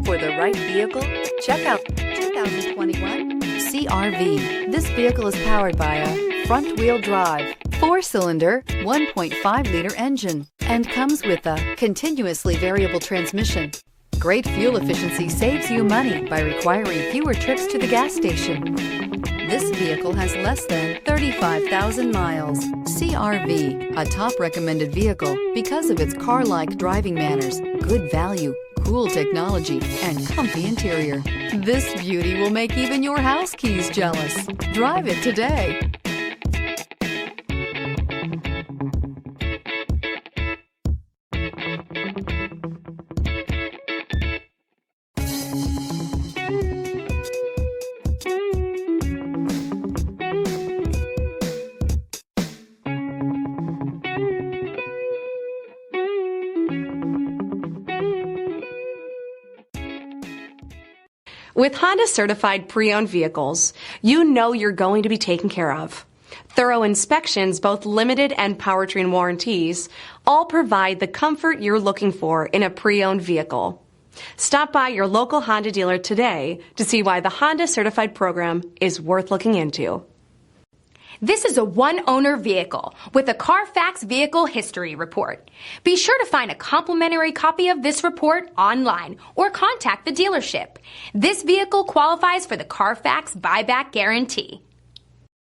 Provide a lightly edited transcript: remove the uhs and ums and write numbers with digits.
for the right vehicle? Check out 2021 CR-V. This vehicle is powered by a front-wheel drive, 4-cylinder, 1.5-liter engine, and comes with a continuously variable transmission. Great fuel efficiency saves you money by requiring fewer trips to the gas station. This vehicle has less than 35,000 miles. CR-V, a top recommended vehicle because of its car-like driving manners, good value, cool technology, and comfy interior. This beauty will make even your house keys jealous. Drive it today. With Honda certified pre-owned vehicles, you know you're going to be taken care of. Thorough inspections, both limited and powertrain warranties, all provide the comfort you're looking for in a pre-owned vehicle. Stop by your local Honda dealer today to see why the Honda certified program is worth looking into. This is a one-owner vehicle with a CARFAX Vehicle History Report. Be sure to find a complimentary copy of this report online or contact the dealership. This vehicle qualifies for the CARFAX Buyback Guarantee.